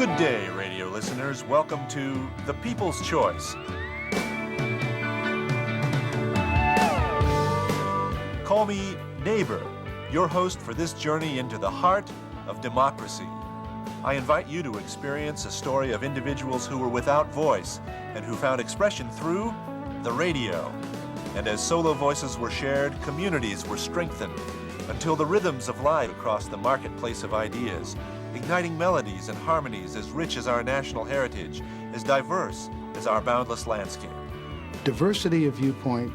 Good day, radio listeners. Welcome to The People's Choice. Call me Neighbor, your host for this journey into the heart of democracy. I invite you to experience a story of individuals who were without voice and who found expression through the radio. And as solo voices were shared, communities were strengthened until the rhythms of life across the marketplace of ideas, igniting melodies and harmonies as rich as our national heritage, as diverse as our boundless landscape. Diversity of viewpoint,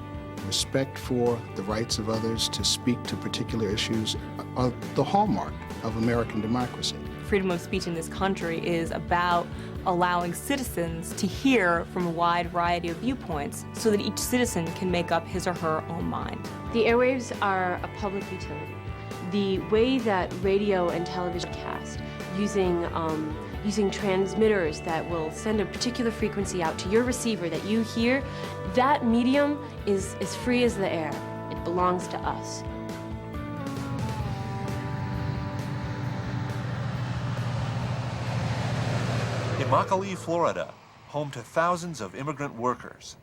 respect for the rights of others to speak to particular issues are the hallmark of American democracy. Freedom of speech in this country is about allowing citizens to hear from a wide variety of viewpoints so that each citizen can make up his or her own mind. The airwaves are a public utility. The way that radio and television cast, using transmitters that will send a particular frequency out to your receiver that you hear, that medium is as free as the air. It belongs to us. Immokalee, Florida, home to thousands of immigrant workers,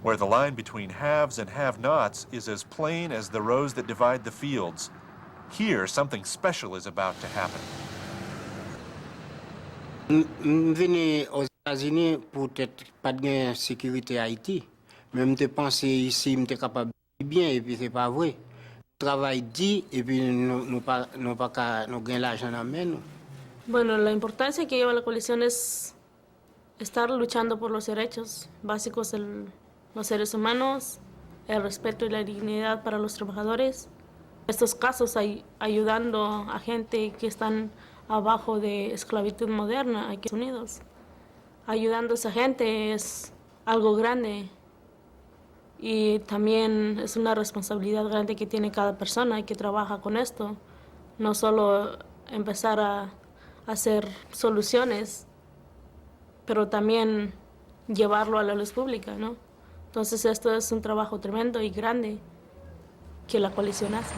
where the line between haves and have-nots is as plain as the rows that divide the fields. Here, something special is about to happen. Venu aux États-Unis pour être pas de sécurité à Haïti. Même te penser ici, m'étais capable de bien et puis c'est pas vrai. Travail dit et puis nous gagnons l'argent à main. Bueno, la importancia que lleva la coalición es estar luchando por los derechos básicos de los seres humanos, el respeto y la dignidad para los trabajadores. Estos casos ayudando a gente que están abajo de esclavitud moderna aquí en Estados Unidos. Ayudando a esa gente es algo grande y también es una responsabilidad grande que tiene cada persona que trabaja con esto. No solo empezar a hacer soluciones, pero también llevarlo a la luz pública, ¿no? Entonces esto es un trabajo tremendo y grande que la coalición hace.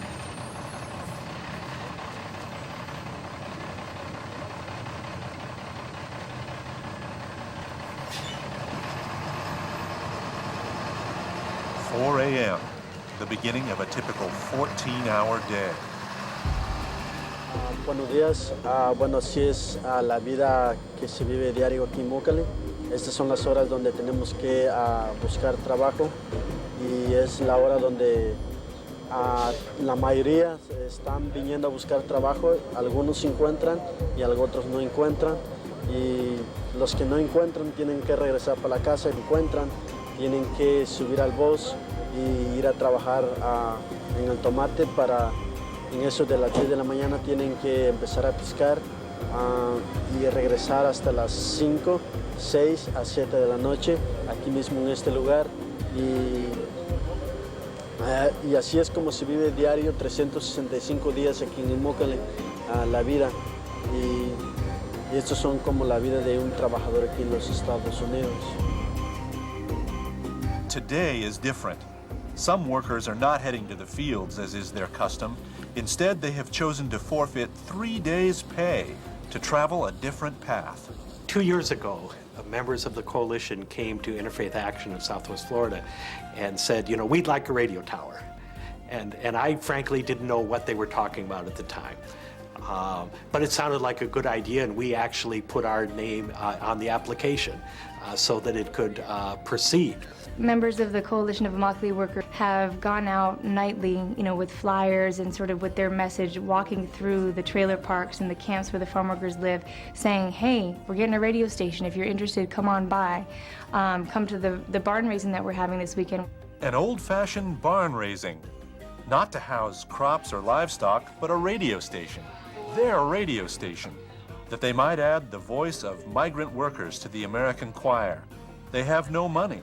"4 a.m., the beginning of a typical 14-hour day. Buenos días. Bueno, así es la vida que se vive diario aquí en Immokalee. Estas son las horas donde tenemos que buscar trabajo y es la hora donde la mayoría están viniendo a buscar trabajo. Algunos encuentran y otros no encuentran. Y los que no encuentran tienen que regresar para la casa. Encuentran, tienen que subir al bus y ir a trabajar en el tomate para... En eso de las 10 de la mañana tienen que empezar a pescar y regresar hasta las 5, 6 a 7 de la noche, aquí mismo en este lugar. Y así es como se vive diario, 365 días aquí en Immokalee, la vida. Y estos son como la vida de un trabajador aquí en los Estados Unidos. Today is different. Some workers are not heading to the fields, as is their custom. Instead, they have chosen to forfeit 3 days' pay to travel a different path. 2 years ago, members of the coalition came to Interfaith Action in Southwest Florida and said, you know, we'd like a radio tower. And I frankly didn't know what they were talking about at the time. But it sounded like a good idea, and we actually put our name on the application so that it could proceed. Members of the Coalition of Immokalee Workers have gone out nightly, with flyers and sort of with their message, walking through the trailer parks and the camps where the farm workers live, saying, hey, we're getting a radio station. If you're interested, come on by. Come to the barn raising that we're having this weekend. An old-fashioned barn raising, not to house crops or livestock, but a radio station. Their radio station, that they might add the voice of migrant workers to the American choir. They have no money,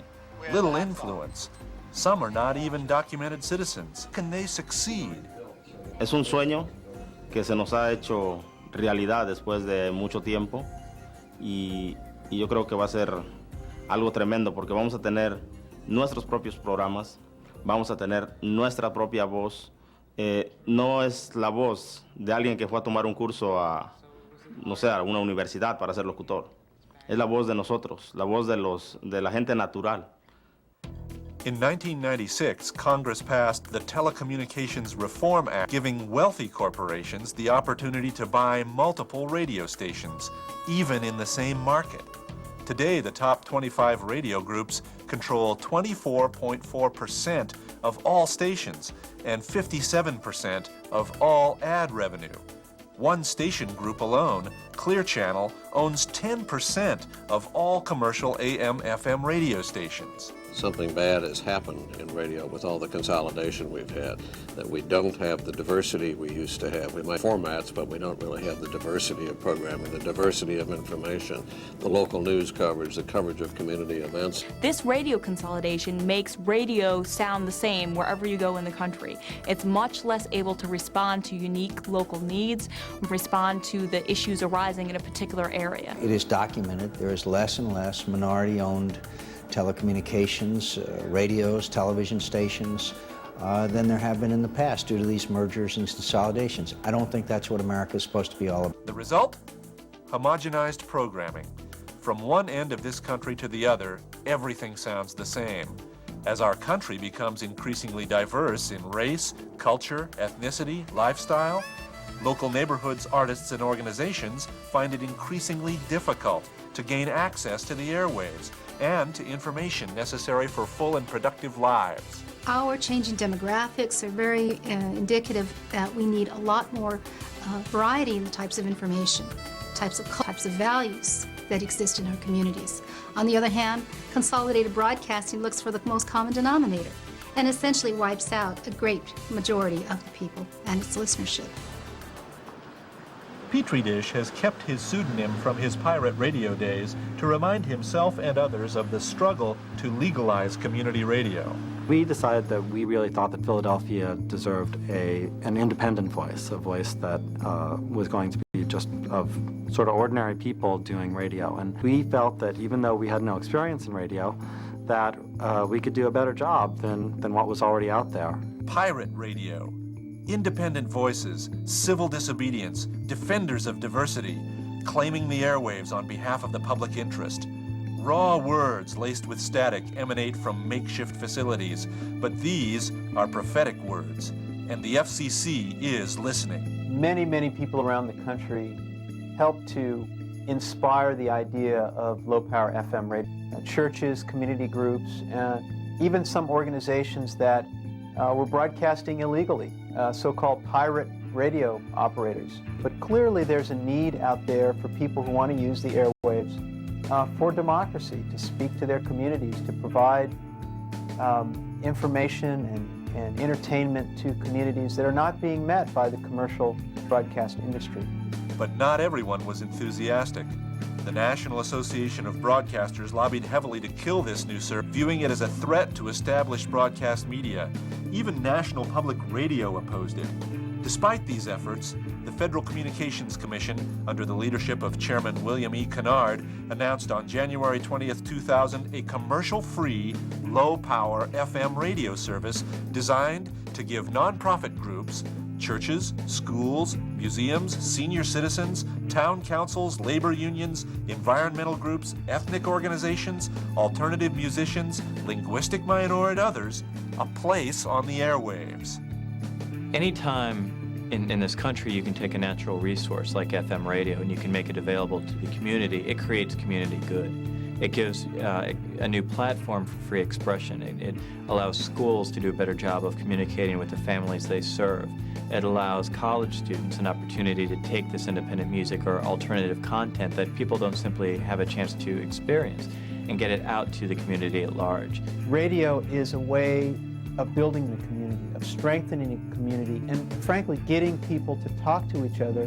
little influence. Some are not even documented citizens. Can they succeed? Es un sueño que se nos ha hecho realidad después de mucho tiempo y yo creo que va a ser algo tremendo porque vamos a tener nuestros propios programas, vamos a tener nuestra propia voz. No es la voz de alguien que fue a tomar un curso a no sé, a una universidad para ser locutor. Es la voz de nosotros, la voz de la gente natural. In 1996, Congress passed the Telecommunications Reform Act, giving wealthy corporations the opportunity to buy multiple radio stations, even in the same market. Today, the top 25 radio groups control 24.4% of all stations and 57% of all ad revenue. One station group alone, Clear Channel, owns 10% of all commercial AM/FM radio stations. Something bad has happened in radio with all the consolidation we've had, that we don't have the diversity we used to have. We might have formats, but we don't really have the diversity of programming, the diversity of information, the local news coverage, the coverage of community events. This radio consolidation makes radio sound the same wherever you go in the country. It's much less able to respond to unique local needs, respond to the issues arising in a particular area. It is documented there is less and less minority-owned telecommunications, radios, television stations than there have been in the past due to these mergers and consolidations. I don't think that's what America is supposed to be all about. The result? Homogenized programming. From one end of this country to the other, everything sounds the same. As our country becomes increasingly diverse in race, culture, ethnicity, lifestyle, local neighborhoods, artists, and organizations find it increasingly difficult to gain access to the airwaves and to information necessary for full and productive lives. Our changing demographics are very indicative that we need a lot more variety in the types of information, types of values that exist in our communities. On the other hand, consolidated broadcasting looks for the most common denominator and essentially wipes out a great majority of the people and its listenership. Petri Dish has kept his pseudonym from his pirate radio days to remind himself and others of the struggle to legalize community radio. We decided that we really thought that Philadelphia deserved an independent voice, a voice that was going to be just of sort of ordinary people doing radio. And we felt that even though we had no experience in radio, that we could do a better job than what was already out there. Pirate radio. Independent voices, civil disobedience, defenders of diversity, claiming the airwaves on behalf of the public interest. Raw words laced with static emanate from makeshift facilities, but these are prophetic words, and the FCC is listening. Many, many people around the country help to inspire the idea of low-power FM radio. Churches, community groups, even some organizations that were broadcasting illegally, so-called pirate radio operators. But clearly there's a need out there for people who want to use the airwaves for democracy, to speak to their communities, to provide information and entertainment to communities that are not being met by the commercial broadcast industry. But not everyone was enthusiastic. The National Association of Broadcasters lobbied heavily to kill this new service, viewing it as a threat to established broadcast media. Even National Public Radio opposed it. Despite these efforts, the Federal Communications Commission, under the leadership of Chairman William E. Kennard, announced on January 20th, 2000, a commercial-free, low-power FM radio service designed to give nonprofit groups, churches, schools, museums, senior citizens, town councils, labor unions, environmental groups, ethnic organizations, alternative musicians, linguistic minority, and others, a place on the airwaves. Anytime in this country you can take a natural resource like FM radio and you can make it available to the community, it creates community good. It gives a new platform for free expression. It allows schools to do a better job of communicating with the families they serve. It allows college students an opportunity to take this independent music or alternative content that people don't simply have a chance to experience and get it out to the community at large. Radio is a way of building the community, of strengthening the community, and frankly, getting people to talk to each other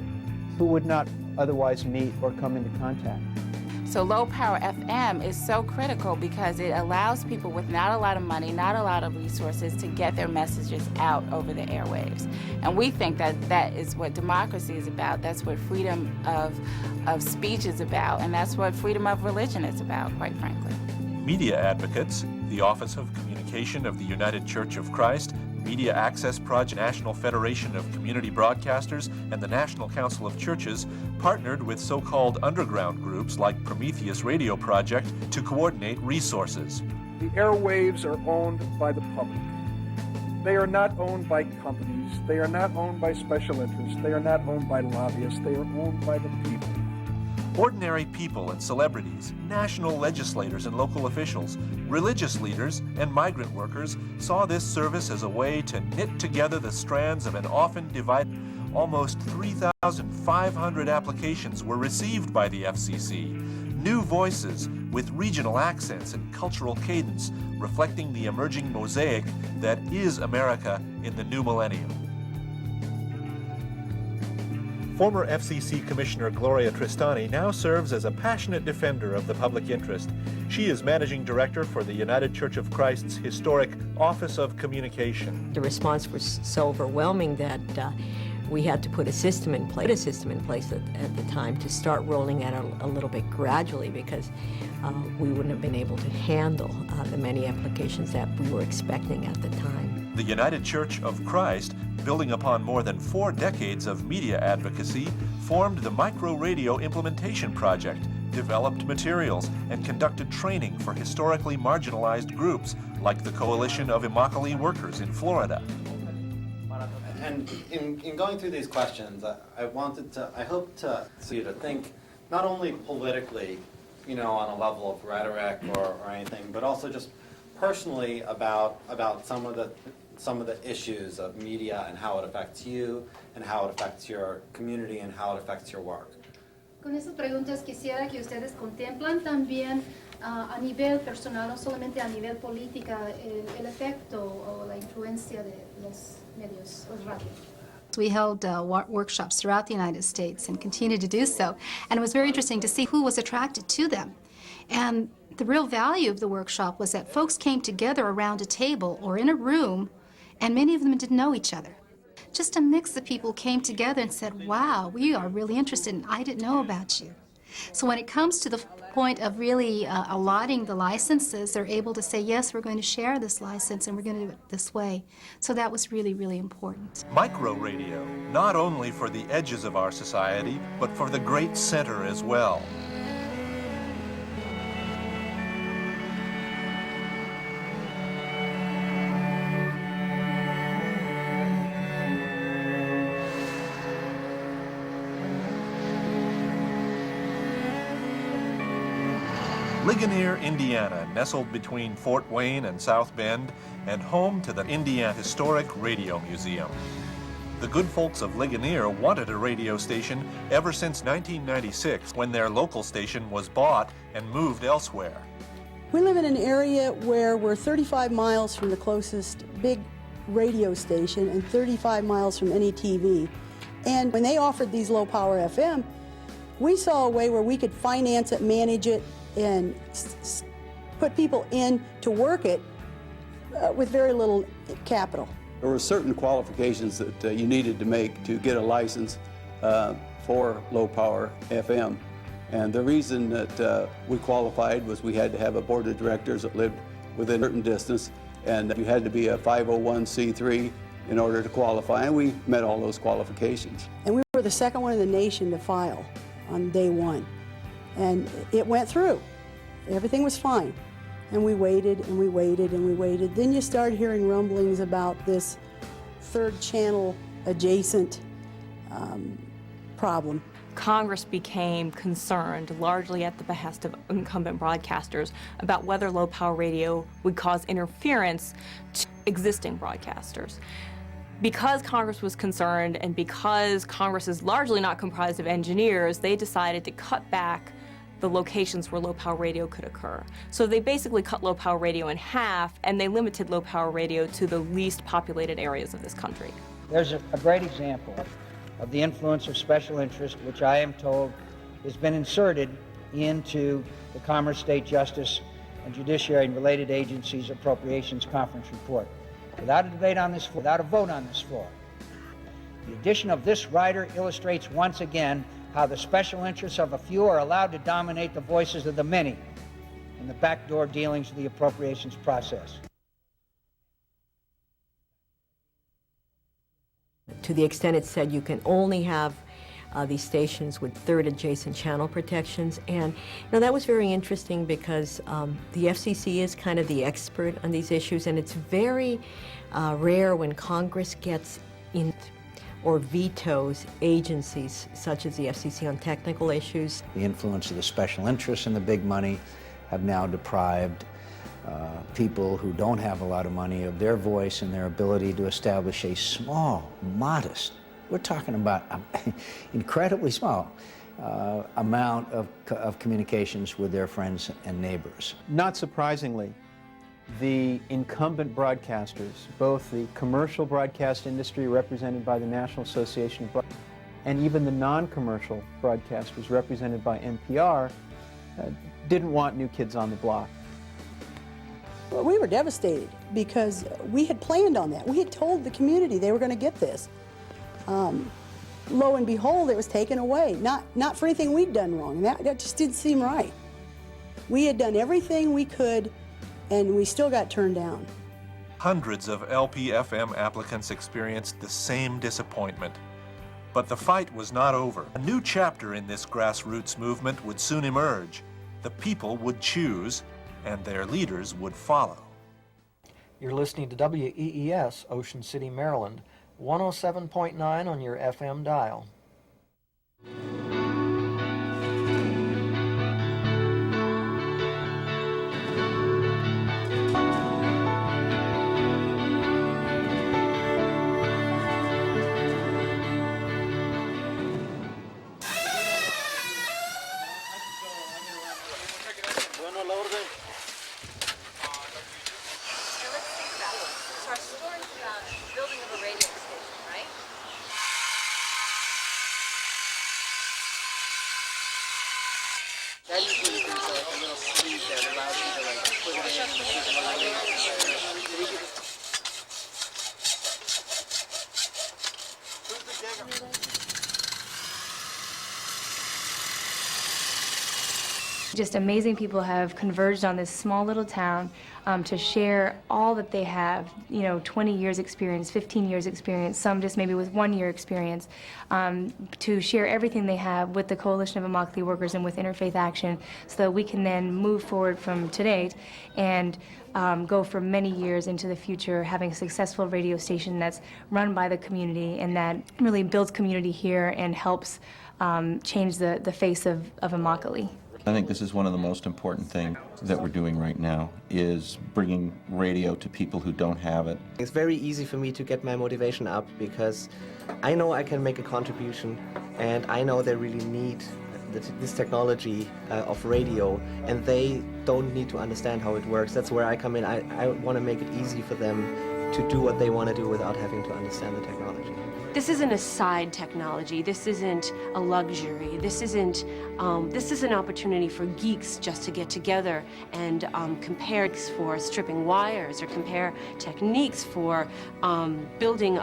who would not otherwise meet or come into contact. So low power FM is so critical because it allows people with not a lot of money, not a lot of resources to get their messages out over the airwaves. And we think that that is what democracy is about. That's what freedom of speech is about. And that's what freedom of religion is about, quite frankly. Media advocates, the Office of Communication of the United Church of Christ, Media Access Project, National Federation of Community Broadcasters, and the National Council of Churches partnered with so-called underground groups like Prometheus Radio Project to coordinate resources. The airwaves are owned by the public. They are not owned by companies. They are not owned by special interests. They are not owned by lobbyists. They are owned by the people. Ordinary people and celebrities, national legislators and local officials, religious leaders, and migrant workers saw this service as a way to knit together the strands of an often divided. Almost 3,500 applications were received by the FCC. New voices with regional accents and cultural cadence, reflecting the emerging mosaic that is America in the new millennium. Former FCC Commissioner Gloria Tristani now serves as a passionate defender of the public interest. She is Managing Director for the United Church of Christ's historic Office of Communication. The response was so overwhelming that we had to put a system in place at the time to start rolling that out a little bit gradually, because we wouldn't have been able to handle the many applications that we were expecting at the time. The United Church of Christ, building upon more than 4 decades of media advocacy, formed the Micro Radio Implementation Project, developed materials, and conducted training for historically marginalized groups like the Coalition of Immokalee Workers in Florida. And in going through these questions, I hope to see you to think not only politically, on a level of rhetoric or anything, but also just personally about some of the issues of media and how it affects you and how it affects your community and how it affects your work. Con esas preguntas quisiera que ustedes contemplan también a nivel personal, no solamente a nivel política, el efecto o la influencia de los medios, los radios. We held workshops throughout the United States and continue to do so, and it was very interesting to see who was attracted to them. And the real value of the workshop was that folks came together around a table or in a room, and many of them didn't know each other. Just a mix of people came together and said, wow, we are really interested, and I didn't know about you. So when it comes to the point of really allotting the licenses, they're able to say, yes, we're going to share this license and we're going to do it this way. So that was really, really important. Micro radio, not only for the edges of our society, but for the great center as well. Ligonier, Indiana, nestled between Fort Wayne and South Bend, and home to the Indiana Historic Radio Museum. The good folks of Ligonier wanted a radio station ever since 1996, when their local station was bought and moved elsewhere. We live in an area where we're 35 miles from the closest big radio station and 35 miles from any TV. And when they offered these low-power FM, we saw a way where we could finance it, manage it, and put people in to work it with very little capital. There were certain qualifications that you needed to make to get a license for low-power FM. And the reason that we qualified was we had to have a board of directors that lived within a certain distance, and you had to be a 501c3 in order to qualify, and we met all those qualifications. And we were the second one in the nation to file on day one. And it went through. Everything was fine. And we waited and we waited and we waited. Then you start hearing rumblings about this third channel adjacent problem. Congress became concerned, largely at the behest of incumbent broadcasters, about whether low-power radio would cause interference to existing broadcasters. Because Congress was concerned and because Congress is largely not comprised of engineers, they decided to cut back the locations where low-power radio could occur. So they basically cut low-power radio in half, and they limited low-power radio to the least populated areas of this country. There's a great example of the influence of special interest, which I am told has been inserted into the Commerce, State Justice, and Judiciary and related agencies' appropriations conference report. Without a debate on this floor, without a vote on this floor. The addition of this rider illustrates once again how the special interests of a few are allowed to dominate the voices of the many in the backdoor dealings of the appropriations process. to the extent it said you can only have these stations with third adjacent channel protections. And that was very interesting because the FCC is kind of the expert on these issues, and it's very rare when Congress gets in or vetoes agencies such as the FCC on technical issues. The influence of the special interests and the big money have now deprived people who don't have a lot of money of their voice and their ability to establish a small, modest, we're talking about incredibly small amount of communications with their friends and neighbors. Not surprisingly, the incumbent broadcasters, both the commercial broadcast industry represented by the National Association of Broadcasters and even the non-commercial broadcasters represented by NPR, didn't want new kids on the block. Well, we were devastated because we had planned on that. We had told the community they were going to get this. Lo and behold, it was taken away. Not for anything we'd done wrong. That just didn't seem right. We had done everything we could, and we still got turned down. Hundreds of LPFM applicants experienced the same disappointment. But the fight was not over. A new chapter in this grassroots movement would soon emerge. The people would choose, and their leaders would follow. You're listening to WEES, Ocean City, Maryland, 107.9 on your FM dial. Just amazing people have converged on this small little town to share all that they have, 20 years experience, 15 years experience, some just maybe with 1 year experience, to share everything they have with the Coalition of Immokalee Workers and with Interfaith Action so that we can then move forward from today and go for many years into the future having a successful radio station that's run by the community and that really builds community here and helps change the face of Immokalee. I think this is one of the most important things that we're doing right now, is bringing radio to people who don't have it. It's very easy for me to get my motivation up because I know I can make a contribution and I know they really need this technology of radio, and they don't need to understand how it works. That's where I come in. I want to make it easy for them to do what they want to do without having to understand the technology. This isn't a side technology. This isn't a luxury. This is an opportunity for geeks just to get together and compare for stripping wires or compare techniques for building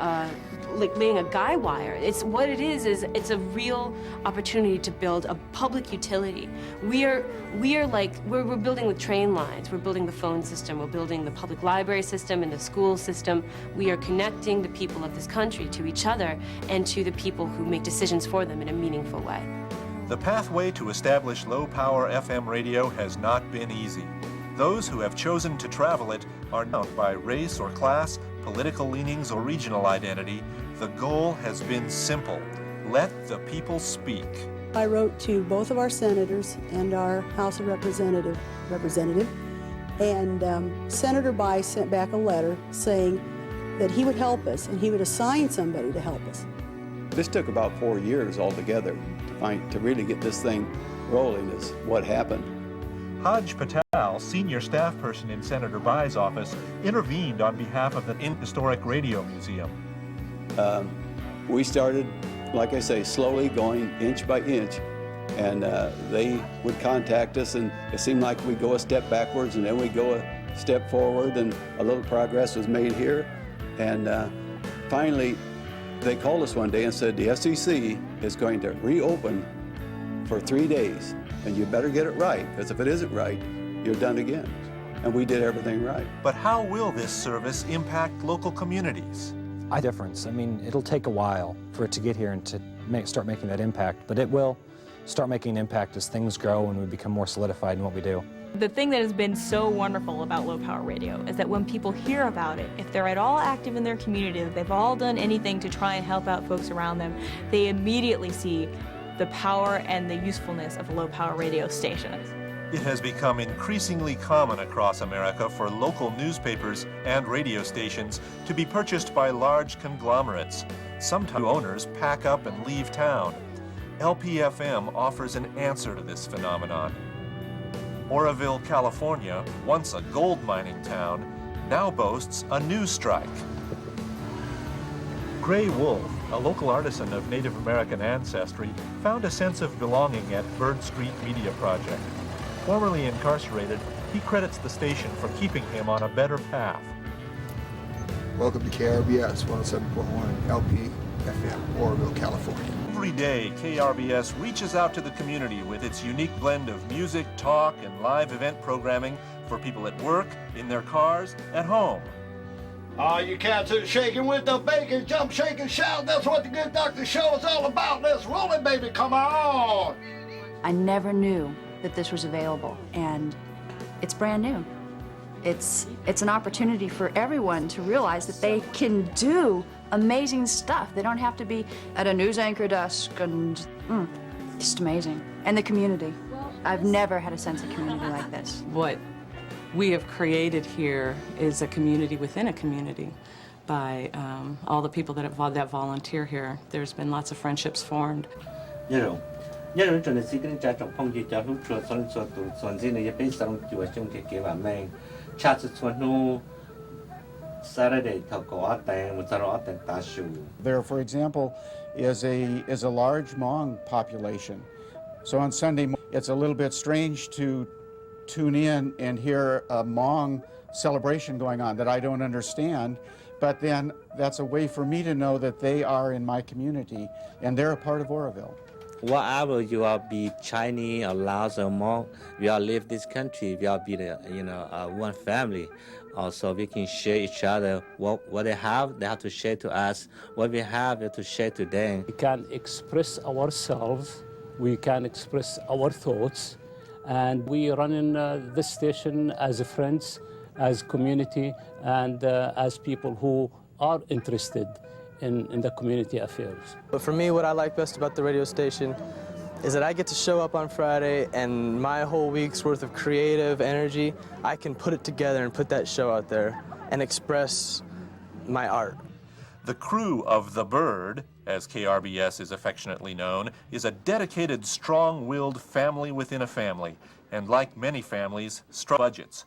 laying a guy wire. It's what it is it's a real opportunity to build a public utility. We're building with train lines. We're building the phone system. We're building the public library system and the school system. We are connecting the people of this country to each other and to the people who make decisions for them in a meaningful way. The pathway to establish low-power FM radio has not been easy. Those who have chosen to travel it are not by race or class, political leanings, or regional identity. The goal has been simple: let the people speak. I wrote to both of our senators and our House of Representative, and Senator Bai sent back a letter saying that he would help us and he would assign somebody to help us. This took about 4 years altogether to really get this thing rolling, is what happened. Haj Patel, senior staff person in Senator Bai's office, intervened on behalf of the Historic Radio Museum. We started, like I say, slowly going inch by inch, and they would contact us, and it seemed like we'd go a step backwards and then we'd go a step forward, and a little progress was made here. And finally, they called us one day and said, the SEC is going to reopen for 3 days, and you better get it right, because if it isn't right, you're done again. And we did everything right. But how will this service impact local communities? difference. I mean, it'll take a while for it to get here and to start making that impact, but it will start making an impact as things grow and we become more solidified in what we do. The thing that has been so wonderful about low power radio is that when people hear about it, if they're at all active in their community, if they've all done anything to try and help out folks around them, they immediately see the power and the usefulness of low power radio stations. It has become increasingly common across America for local newspapers and radio stations to be purchased by large conglomerates. Sometimes owners pack up and leave town. LPFM offers an answer to this phenomenon. Oroville, California, once a gold mining town, now boasts a news strike. Gray Wolf, a local artisan of Native American ancestry, found a sense of belonging at Bird Street Media Project. Formerly incarcerated, he credits the station for keeping him on a better path. Welcome to KRBS 107.1 LPFM, Oroville, California. Every day, KRBS reaches out to the community with its unique blend of music, talk, and live event programming for people at work, in their cars, at home. All you cats are shaking with the bacon, jump, shake, and shout. That's what the Good Doctor Show is all about. Let's roll it, baby. Come on. I never knew that this was available, and it's brand new. It's an opportunity for everyone to realize that they can do amazing stuff. They don't have to be at a news anchor desk and just amazing. And the community. I've never had a sense of community like this. What we have created here is a community within a community by all the people that volunteer here. There's been lots of friendships formed. There, for example, is a large Hmong population. So on Sunday, it's a little bit strange to tune in and hear a Hmong celebration going on that I don't understand, but then that's a way for me to know that they are in my community and they're a part of Oroville. Whatever you are, be Chinese or Laos or Hmong, we all live this country. We all be one family. Also, we can share each other what they have to share to us. What we have to share to them. We can express ourselves. We can express our thoughts, and we run in this station as friends, as community, and as people who are interested in the community affairs. But for me, what I like best about the radio station is that I get to show up on Friday, and my whole week's worth of creative energy, I can put it together and put that show out there and express my art. The crew of The Bird, as KRBS is affectionately known, is a dedicated, strong-willed family within a family, and like many families, strong budgets.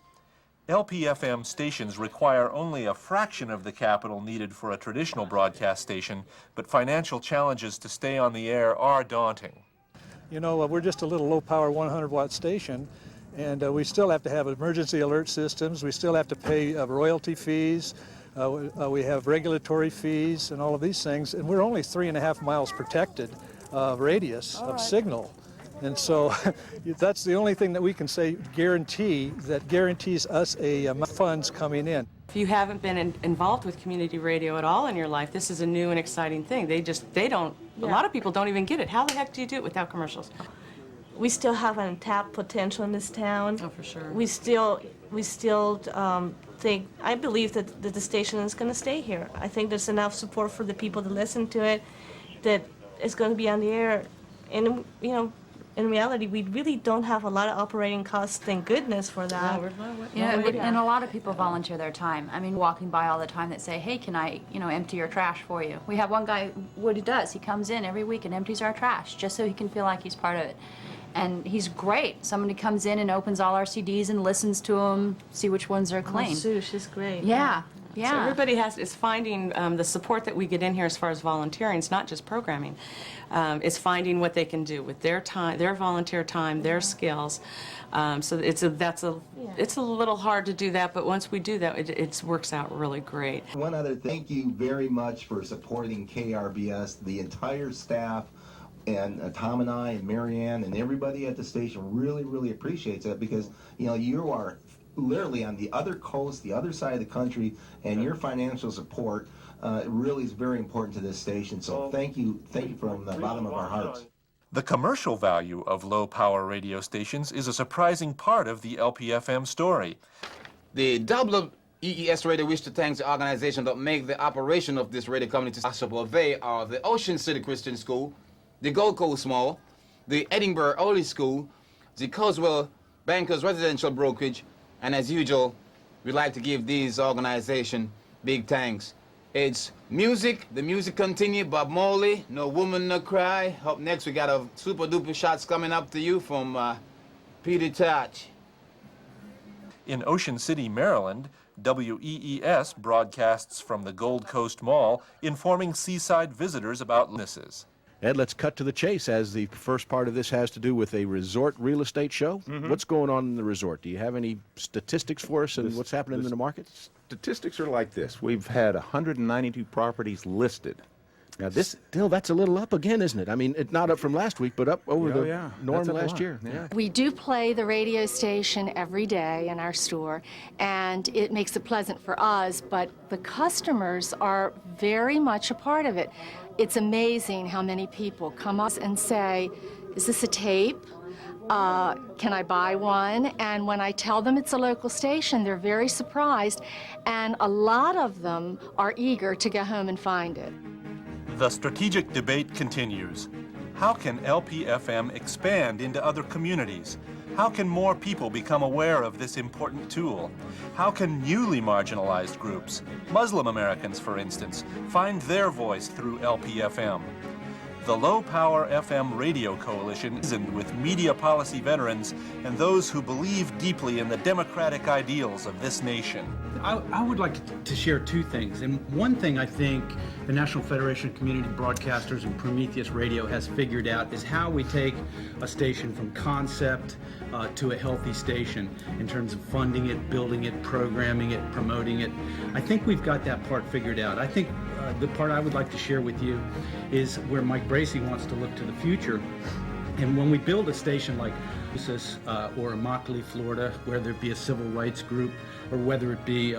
LPFM stations require only a fraction of the capital needed for a traditional broadcast station, but financial challenges to stay on the air are daunting. You know, we're just a little low-power 100-watt station, and we still have to have emergency alert systems. We still have to pay royalty fees. We have regulatory fees and all of these things, and we're only 3.5 miles protected radius of signal. And so that's the only thing that we can say guarantees us funds coming in. If you haven't been involved with community radio at all in your life, this is a new and exciting thing. A lot of people don't even get it. How the heck do you do it without commercials? We still have untapped potential in this town. Oh, for sure. We still think, I believe that the station is going to stay here. I think there's enough support for the people to listen to it, that it's going to be on the air. And, you know, in reality, we really don't have a lot of operating costs, thank goodness for that. And a lot of people volunteer their time. I mean, walking by all the time that say, hey, can I, empty your trash for you? We have one guy, what he does, he comes in every week and empties our trash just so he can feel like he's part of it. And he's great. Somebody comes in and opens all our CDs and listens to them, see which ones are clean. Oh, Sue, she's great. Yeah. So everybody is finding the support that we get in here as far as volunteering. It's not just programming. It's finding what they can do with their time, their volunteer time, their skills. So it's a little hard to do that, but once we do that, it works out really great. One other thank you very much for supporting KRBS, the entire staff. And Tom and I and Marianne and everybody at the station really appreciates that, because you are literally on the other coast, the other side of the country, and your financial support it really is very important to this station. So thank you from the bottom of our hearts. The commercial value of low-power radio stations is a surprising part of the LPFM story. The WEES Radio wish to thank the organization that make the operation of this radio community possible. They are the Ocean City Christian School, the Gold Coast Mall, the Edinburgh Early School, the Coswell Bankers Residential Brokerage, and as usual, we'd like to give these organizations big thanks. It's music, the music continue, Bob Marley, No Woman No Cry. Up next we got a super duper shots coming up to you from Peter Touch. In Ocean City, Maryland, WEES broadcasts from the Gold Coast Mall, informing seaside visitors about businesses. Ed, let's cut to the chase, as the first part of this has to do with a resort real estate show. What's going on in the resort? Do you have any statistics for us and what's happening in the market? Statistics are like this. We've had 192 properties listed. Now this, still, that's a little up again, isn't it? I mean, it's not up from last week, but up over the norm last year. Yeah. We do play the radio station every day in our store, and it makes it pleasant for us, but the customers are very much a part of it. It's amazing how many people come up and say, is this a tape? Can I buy one? And when I tell them it's a local station, they're very surprised, and a lot of them are eager to go home and find it. The strategic debate continues. How can LPFM expand into other communities? How can more people become aware of this important tool? How can newly marginalized groups, Muslim Americans for instance, find their voice through LPFM? The Low Power FM Radio Coalition is with media policy veterans and those who believe deeply in the democratic ideals of this nation. I would like to share two things. And one thing I think the National Federation of Community Broadcasters and Prometheus Radio has figured out is how we take a station from concept to a healthy station in terms of funding it, building it, programming it, promoting it. I think we've got that part figured out. I think the part I would like to share with you is where Mike Bracey wants to look to the future. And when we build a station like this or Immokalee, Florida, whether it be a civil rights group or whether it be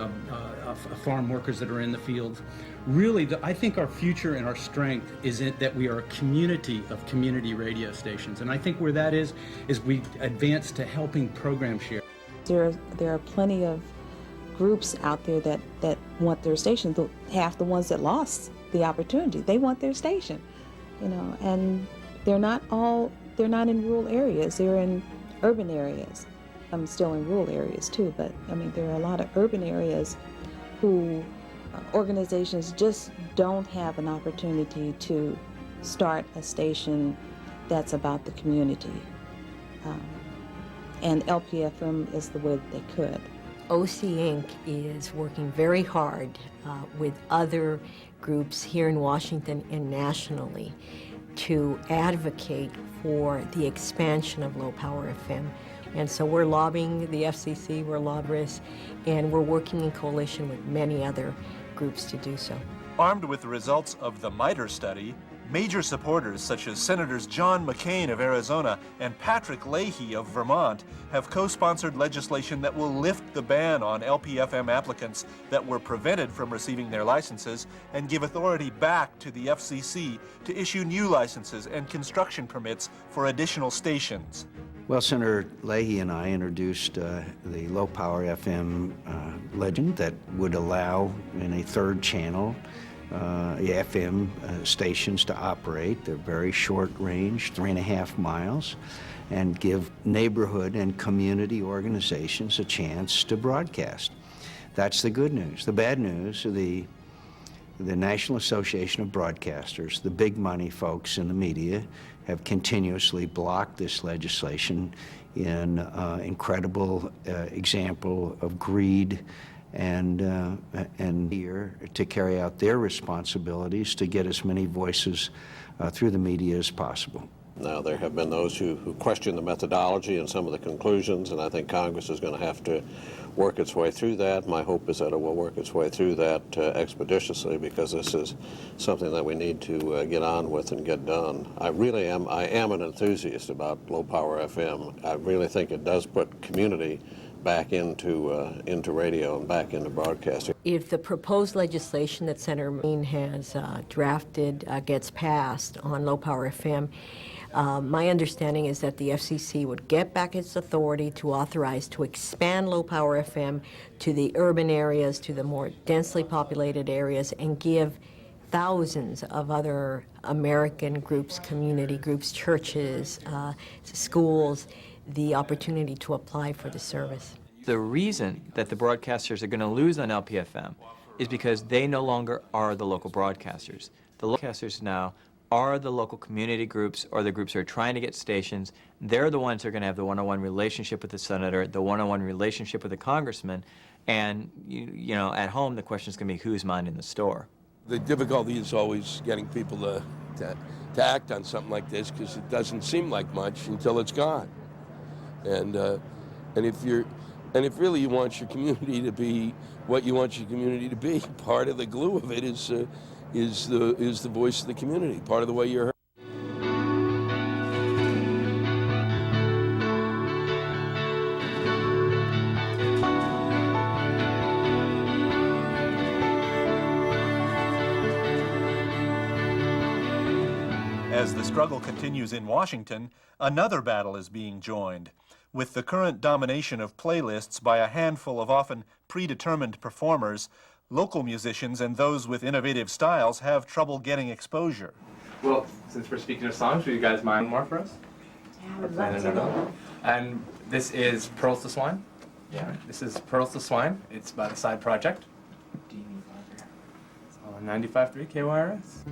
farm workers that are in the fields, really, I think our future and our strength is that we are a community of community radio stations. And I think where that is we advance to helping program share. There are plenty of groups out there that want their station. Half the ones that lost the opportunity, they want their station, you know, and they're not in rural areas, they're in urban areas. I'm still in rural areas too, but I mean, there are a lot of urban areas who organizations just don't have an opportunity to start a station that's about the community. And LPFM is the way that they could. OC Inc. is working very hard with other groups here in Washington and nationally to advocate for the expansion of low power FM. And so we're lobbying the FCC, we're lobbyists, and we're working in coalition with many other groups to do so. Armed with the results of the MITRE study, major supporters such as Senators John McCain of Arizona and Patrick Leahy of Vermont have co-sponsored legislation that will lift the ban on LPFM applicants that were prevented from receiving their licenses and give authority back to the FCC to issue new licenses and construction permits for additional stations. Well, Senator Leahy and I introduced the low power FM legend that would allow in a third channel FM stations to operate. They're very short range, 3.5 miles, and give neighborhood and community organizations a chance to broadcast. That's the good news. The bad news, the National Association of Broadcasters, the big money folks in the media, have continuously blocked this legislation in incredible example of greed and here to carry out their responsibilities to get as many voices through the media as possible. Now, there have been those who question the methodology and some of the conclusions, and I think Congress is going to have to work its way through that. My hope is that it will work its way through that expeditiously, because this is something that we need to get on with and get done. I am an enthusiast about low power FM. I really think it does put community back into radio and back into broadcasting. If the proposed legislation that Senator Mean has drafted gets passed on low power FM, my understanding is that the FCC would get back its authority to authorize to expand low power FM to the urban areas, to the more densely populated areas, and give thousands of other American groups, community groups, churches, schools, the opportunity to apply for the service. The reason that the broadcasters are going to lose on LPFM is because they no longer are the local broadcasters. The broadcasters now are the local community groups or the groups who are trying to get stations. They're the ones who are going to have the one-on-one relationship with the senator, the one-on-one relationship with the congressman, and you know, at home the question is going to be who's minding the store. The difficulty is always getting people to act on something like this, because it doesn't seem like much until it's gone. And if really you want your community to be what you want your community to be, part of the glue of it is the voice of the community. Part of the way you're heard. As the struggle continues in Washington, another battle is being joined. With the current domination of playlists by a handful of often predetermined performers, local musicians and those with innovative styles have trouble getting exposure. Well, since we're speaking of songs, would you guys mind more for us? Yeah, I would love to. And this is Pearls to Swine. Yeah, this is Pearls to Swine. It's about a side project. It's on 95.3 KYRS.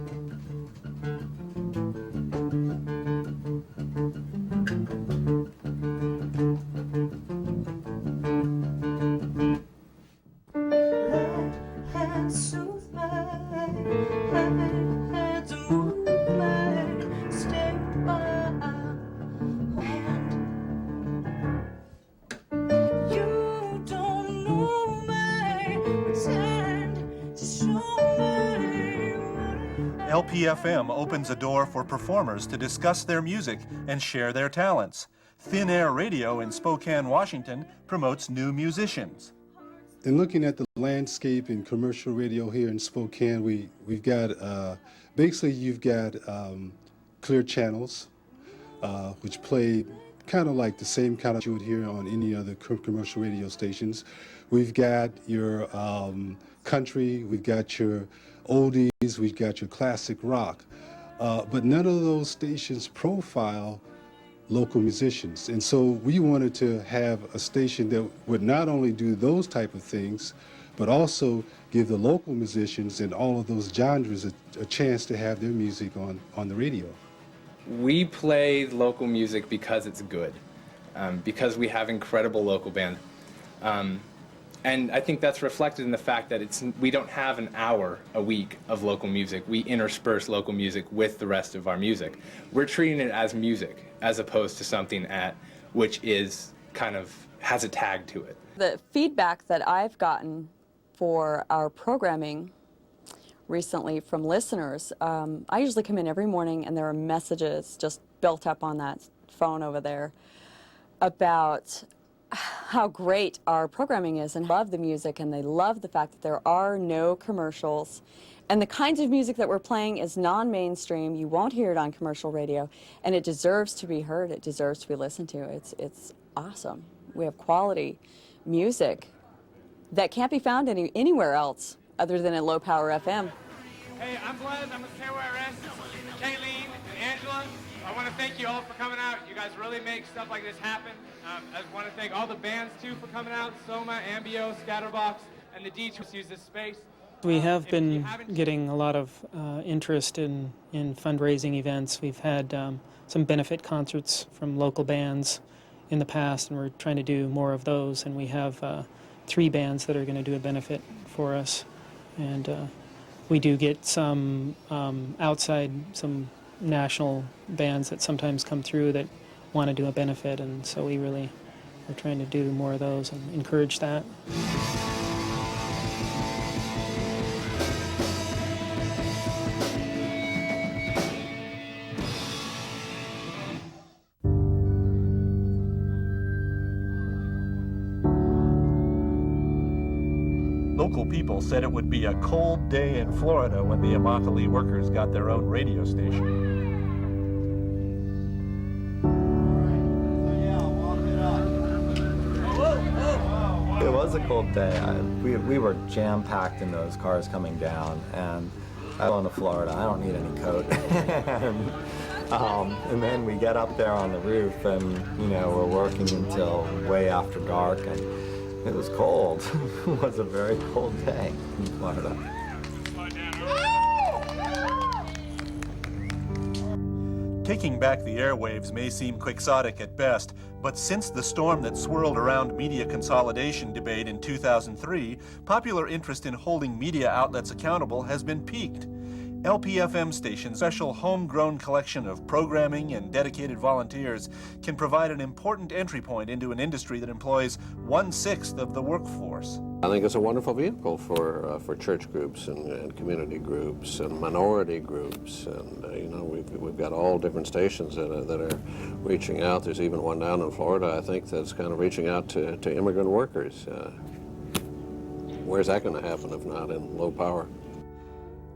LPFM opens a door for performers to discuss their music and share their talents. Thin Air Radio in Spokane, Washington promotes new musicians. In looking at the landscape in commercial radio here in Spokane, we've got, basically you've got clear channels, which play kind of like the same kind of you would hear on any other commercial radio stations. We've got your country, we've got your oldies, we've got your classic rock, but none of those stations profile local musicians. And so we wanted to have a station that would not only do those type of things, but also give the local musicians and all of those genres a chance to have their music on the radio. We play local music because it's good, because we have incredible local bands. And I think that's reflected in the fact that we don't have an hour a week of local music. We intersperse local music with the rest of our music. We're treating it as music as opposed to something which is kind of has a tag to it. The feedback that I've gotten for our programming recently from listeners, I usually come in every morning and there are messages just built up on that phone over there about how great our programming is, and love the music, and they love the fact that there are no commercials, and the kinds of music that we're playing is non-mainstream. You won't hear it on commercial radio, and it deserves to be heard. It deserves to be listened to. It's awesome. We have quality music that can't be found anywhere else other than at low power FM. Hey, I'm Blez. I'm with KYRS. Kayleen and Angela, I want to thank you all for coming out. You guys really make stuff like this happen. I want to thank all the bands, too, for coming out. Soma, Ambio, Scatterbox, and the D2 use this space. We have been getting a lot of interest in fundraising events. We've had some benefit concerts from local bands in the past, and we're trying to do more of those. And we have 3 bands that are going to do a benefit for us. And we do get some outside, some national bands that sometimes come through that want to do a benefit, and so we really are trying to do more of those and encourage that. Local people said it would be a cold day in Florida when the Immokalee workers got their own radio station. It was a cold day. We were jam-packed in those cars coming down, and I go to Florida. I don't need any coat. And then we get up there on the roof, and we're working until way after dark, and it was cold. It was a very cold day in Florida. Taking back the airwaves may seem quixotic at best, but since the storm that swirled around media consolidation debate in 2003, popular interest in holding media outlets accountable has been piqued. LPFM station's special homegrown collection of programming and dedicated volunteers can provide an important entry point into an industry that employs 1/6 of the workforce. I think it's a wonderful vehicle for church groups and community groups and minority groups, and we've got all different stations that are reaching out. There's even one down in Florida, I think, that's kind of reaching out to immigrant workers. Where's that going to happen if not in low power?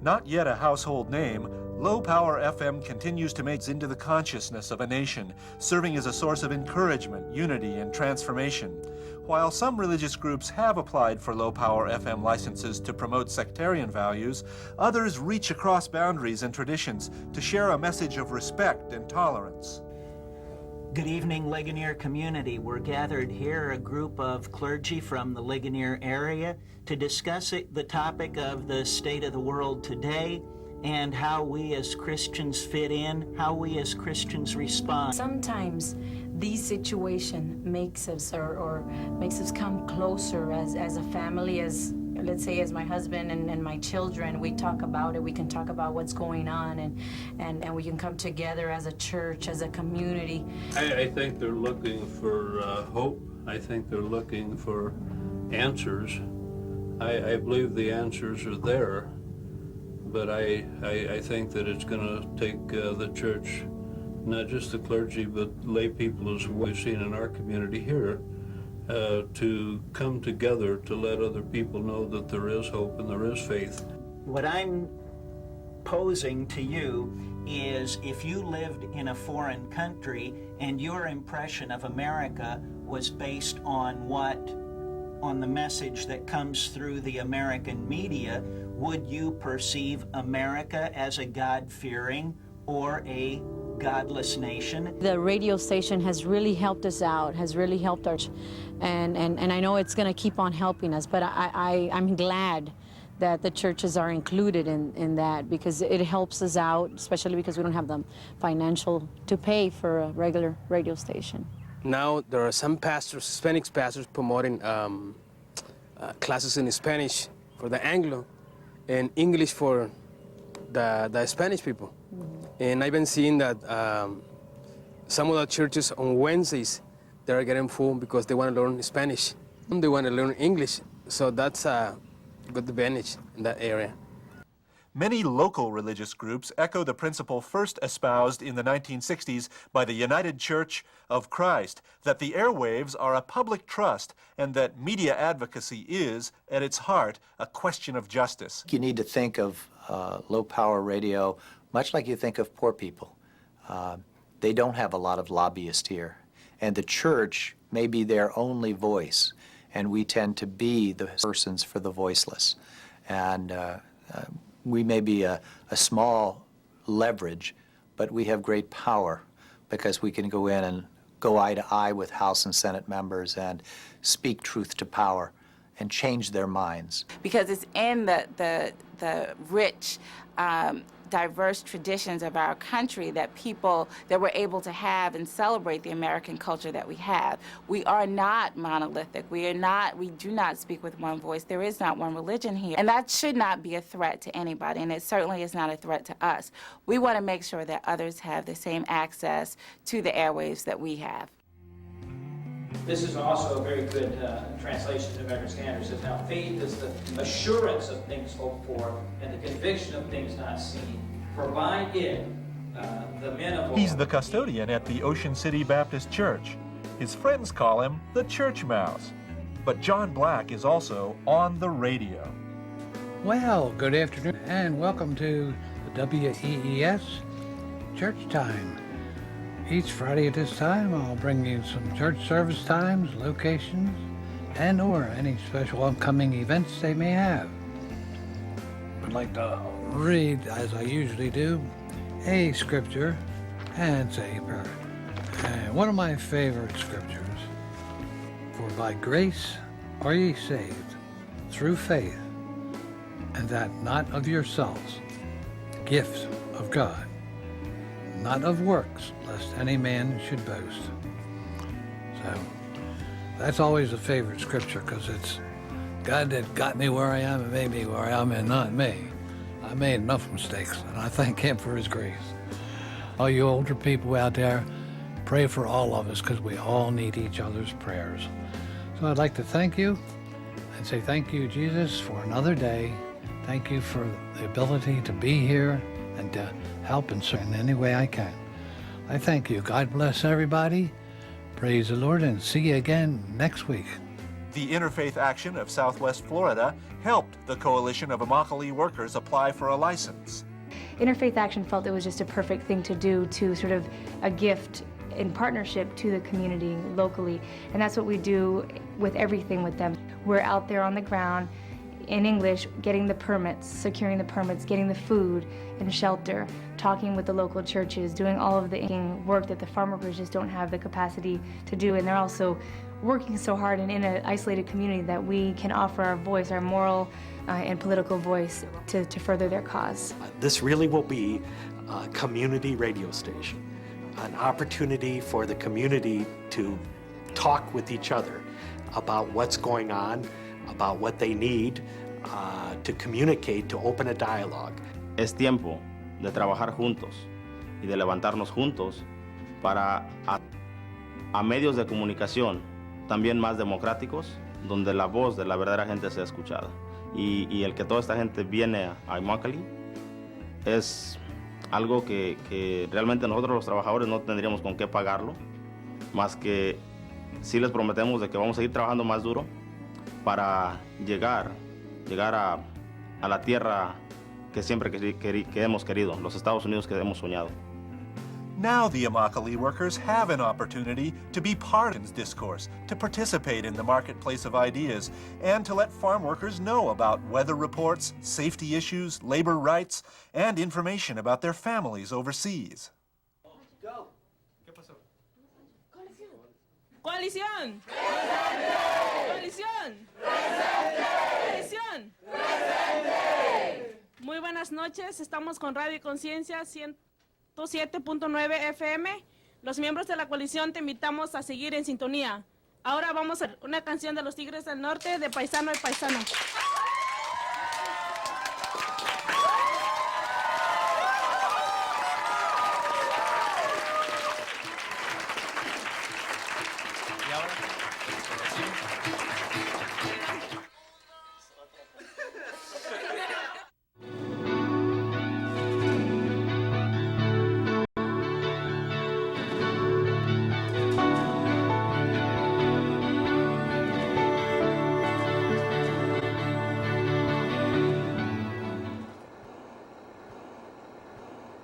Not yet a household name, Low Power FM continues to make it into the consciousness of a nation, serving as a source of encouragement, unity, and transformation. While some religious groups have applied for Low Power FM licenses to promote sectarian values, others reach across boundaries and traditions to share a message of respect and tolerance. Good evening, Ligonier community. We're gathered here, a group of clergy from the Ligonier area, to discuss the topic of the state of the world today and how we as Christians fit in, how we as Christians respond. Sometimes these situations makes us or makes us come closer as a family, as let's say as my husband and my children. We talk about it, we can talk about what's going on, and we can come together as a church, as a community. I think they're looking for hope. I think they're looking for answers. I believe the answers are there, but I think that it's going to take the church, not just the clergy, but lay people as we've seen in our community here, to come together to let other people know that there is hope and there is faith. What I'm posing to you is, if you lived in a foreign country and your impression of America was based on the message that comes through the American media, would you perceive America as a God-fearing or a godless nation? The radio station has really helped us out, has really helped our church, and I know it's going to keep on helping us, but I'm glad that the churches are included in that, because it helps us out, especially because we don't have the financial to pay for a regular radio station. Now there are some pastors, Hispanic pastors, promoting classes in Spanish for the Anglo and English for the Spanish people. And I've been seeing that some of the churches on Wednesdays, they're getting full because they want to learn Spanish. They want to learn English, so that's a good advantage in that area. Many local religious groups echo the principle first espoused in the 1960s by the United Church of Christ, that the airwaves are a public trust and that media advocacy is, at its heart, a question of justice. You need to think of low-power radio much like you think of poor people. They don't have a lot of lobbyists here, and the church may be their only voice, and we tend to be the persons for the voiceless. And we may be a small leverage, but we have great power because we can go in and go eye to eye with House and Senate members and speak truth to power and change their minds. Because it's in the rich, diverse traditions of our country that we're able to have and celebrate the American culture that we have. We are not monolithic. We do not speak with one voice. There is not one religion here. And that should not be a threat to anybody, and it certainly is not a threat to us. We want to make sure that others have the same access to the airwaves that we have. This is also a very good translation to American Standard. It says, now faith is the assurance of things hoped for and the conviction of things not seen. For by it, the men of all... He's the custodian at the Ocean City Baptist Church. His friends call him the Church Mouse. But John Black is also on the radio. Well, good afternoon and welcome to the WEES Church Time. Each Friday at this time, I'll bring you some church service times, locations, and or any special upcoming events they may have. I'd like to read, as I usually do, a scripture and say a prayer. And one of my favorite scriptures, for by grace are ye saved, through faith, and that not of yourselves, gift of God, not of works, lest any man should boast. So that's always a favorite scripture, because it's God that got me where I am and made me where I am, and not me. I made enough mistakes, and I thank Him for His grace. All you older people out there, pray for all of us, because we all need each other's prayers. So I'd like to thank you and say thank you, Jesus, for another day. Thank you for the ability to be here and to help and serve in any way I can. I thank you. God bless everybody. Praise the Lord, and see you again next week. The Interfaith Action of Southwest Florida helped the Coalition of Immokalee Workers apply for a license. Interfaith Action felt it was just a perfect thing to do, to sort of a gift in partnership to the community locally. And that's what we do with everything with them. We're out there on the ground in English, getting the permits, securing the permits, getting the food and shelter, talking with the local churches, doing all of the work that the farm workers just don't have the capacity to do. And they're also working so hard and in an isolated community that we can offer our voice, our moral and political voice to further their cause. This really will be a community radio station, an opportunity for the community to talk with each other about what's going on, about what they need, to communicate, to open a dialogue. Es tiempo de trabajar juntos y de levantarnos juntos para a medios de comunicación también más democráticos, donde la voz de la verdadera gente sea escuchada. Y el que toda esta gente viene a Immokalee es algo que realmente nosotros los trabajadores no tendríamos con qué pagarlo, más que sí les prometemos de que vamos a seguir trabajando más duro para llegar a la tierra que siempre que hemos querido, los Estados Unidos que hemos soñado. Now the Immokalee workers have an opportunity to be part of this discourse, to participate in the marketplace of ideas, and to let farm workers know about weather reports, safety issues, labor rights, and information about their families overseas. Go. Coalición. Coalición. Coalición. Muy buenas noches, estamos con Radio Conciencia 107.9 FM. Los miembros de la coalición te invitamos a seguir en sintonía. Ahora vamos a una canción de los Tigres del Norte, de Paisano y Paisano.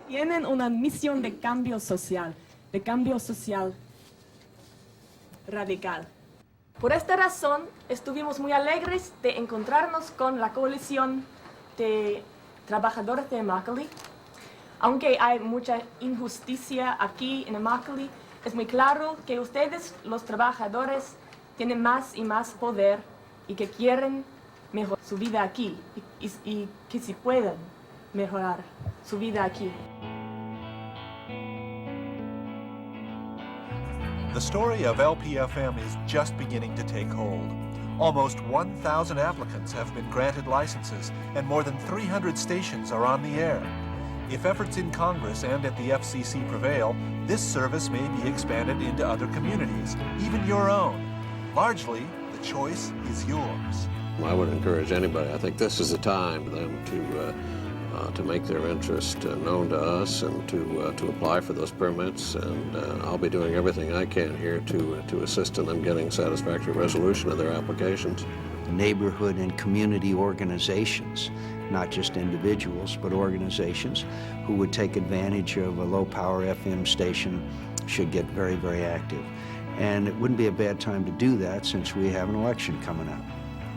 Tienen una misión de cambio social radical. Por esta razón, estuvimos muy alegres de encontrarnos con la coalición de trabajadores de Immokalee. Aunque hay mucha injusticia aquí en Immokalee, es muy claro que ustedes, los trabajadores, tienen más y más poder y que quieren mejorar su vida aquí y que si pueden mejorar su vida aquí. The story of LPFM is just beginning to take hold. Almost 1,000 applicants have been granted licenses, and more than 300 stations are on the air. If efforts in Congress and at the FCC prevail, this service may be expanded into other communities, even your own. Largely, the choice is yours. I would encourage anybody. I think this is the time for them to to make their interest known to us and to apply for those permits. And I'll be doing everything I can here to assist in them getting satisfactory resolution of their applications. Neighborhood and community organizations, not just individuals, but organizations who would take advantage of a low-power FM station should get very, very active. And it wouldn't be a bad time to do that since we have an election coming up.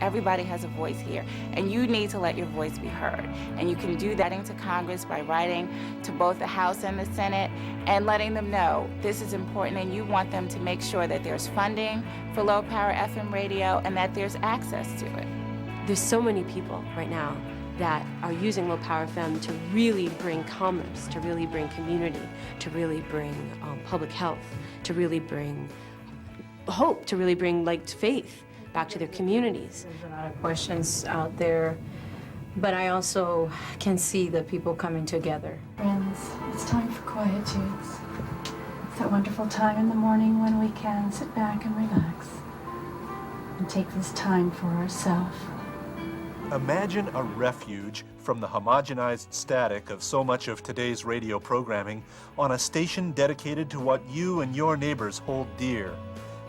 Everybody has a voice here, and you need to let your voice be heard. And you can do that into Congress by writing to both the House and the Senate and letting them know this is important and you want them to make sure that there's funding for low-power FM radio and that there's access to it. There's so many people right now that are using low-power FM to really bring commerce, to really bring community, to really bring public health, to really bring hope, to really bring faith back to their communities. There's a lot of questions out there, but I also can see the people coming together. Friends, it's time for quietudes. It's that wonderful time in the morning when we can sit back and relax and take this time for ourselves. Imagine a refuge from the homogenized static of so much of today's radio programming on a station dedicated to what you and your neighbors hold dear.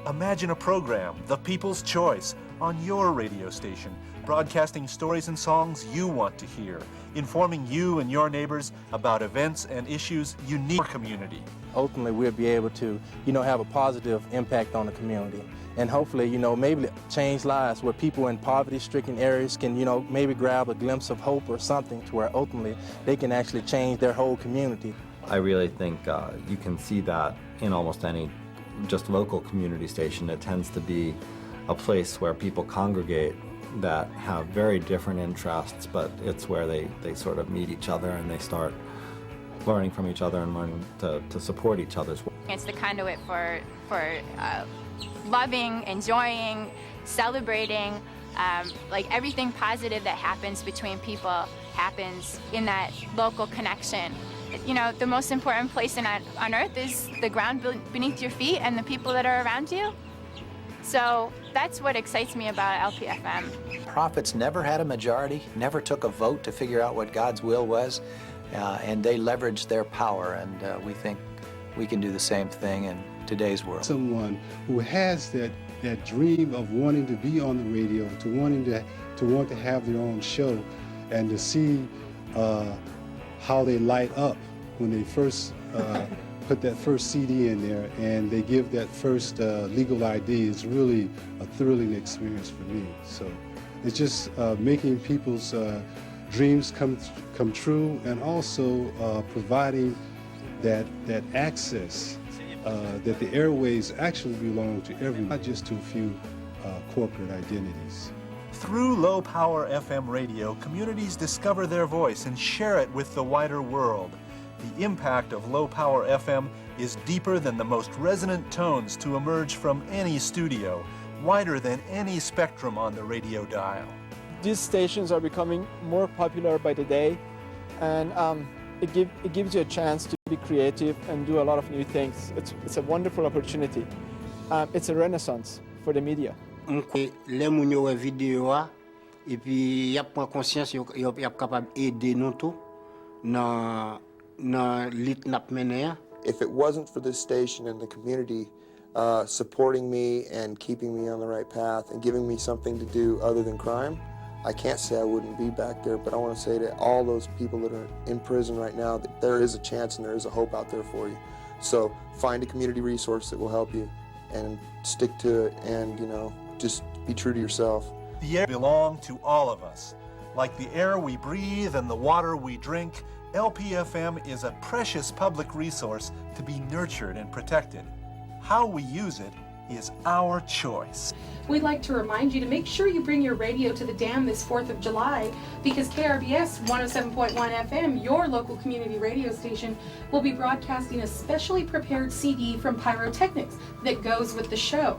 Imagine a program, The People's Choice, on your radio station, broadcasting stories and songs you want to hear, informing you and your neighbors about events and issues unique to your community. Ultimately, we'll be able to, have a positive impact on the community. And hopefully, maybe change lives where people in poverty-stricken areas can, maybe grab a glimpse of hope or something to where ultimately they can actually change their whole community. I really think you can see that in almost any just local community station. It tends to be a place where people congregate that have very different interests, but it's where they sort of meet each other and they start learning from each other and learning to support each other's work. It's the conduit for loving, enjoying, celebrating, everything positive that happens between people happens in that local connection. The most important place on earth is the ground beneath your feet and the people that are around you. So that's what excites me about LPFM. Prophets never had a majority, never took a vote to figure out what God's will was, and they leveraged their power, and we think we can do the same thing in today's world. Someone who has that dream of wanting to be on the radio, to want to have their own show, and to see how they light up when they first put that first CD in there and they give that first legal ID is really a thrilling experience for me. So it's just making people's dreams come true, and also providing that access that the airways actually belong to everyone, not just to a few corporate identities. Through low-power FM radio, communities discover their voice and share it with the wider world. The impact of low-power FM is deeper than the most resonant tones to emerge from any studio, wider than any spectrum on the radio dial. These stations are becoming more popular by the day, and it gives you a chance to be creative and do a lot of new things. It's a wonderful opportunity. It's a renaissance for the media. Les moun yo wè vidéo a, et puis y a prend conscience y a capable aider nous tout dans lit nap mené. If it wasn't for this station and the community supporting me and keeping me on the right path and giving me something to do other than crime, I can't say I wouldn't be back there, but I want to say to all those people that are in prison right now that there is a chance and there is a hope out there for you. So find a community resource that will help you and stick to it, and just be true to yourself. The air belongs to all of us. Like the air we breathe and the water we drink, LPFM is a precious public resource to be nurtured and protected. How we use it is our choice. We'd like to remind you to make sure you bring your radio to the dam this 4th of July, because KRBS 107.1 FM, your local community radio station, will be broadcasting a specially prepared CD from Pyrotechnics that goes with the show.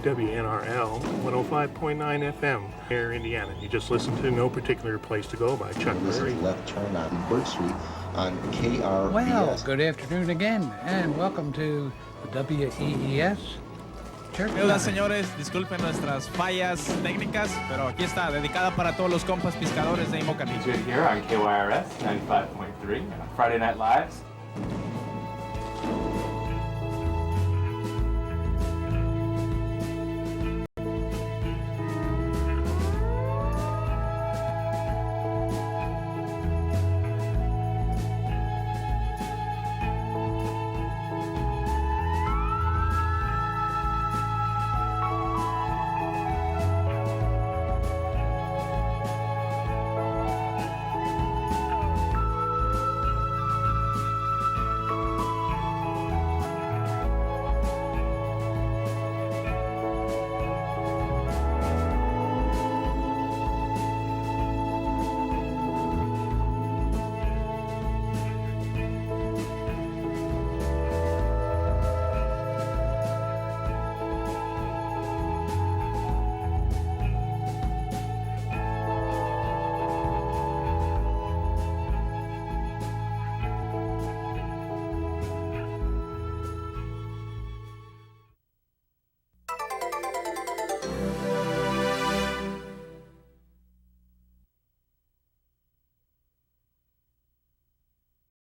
WNRL 105.9 FM, here in Indiana. You just listened to No Particular Place to Go by Chuck Berry. Left turn on Bird Street on KRBS. Well, good afternoon again, and welcome to the WEES Church Deudas, Time. señores, disculpen nuestras fallas técnicas, pero aquí está, dedicada para todos los compas pescadores de Immokalee. Good here on KYRS 95.3 on Friday Night Lives.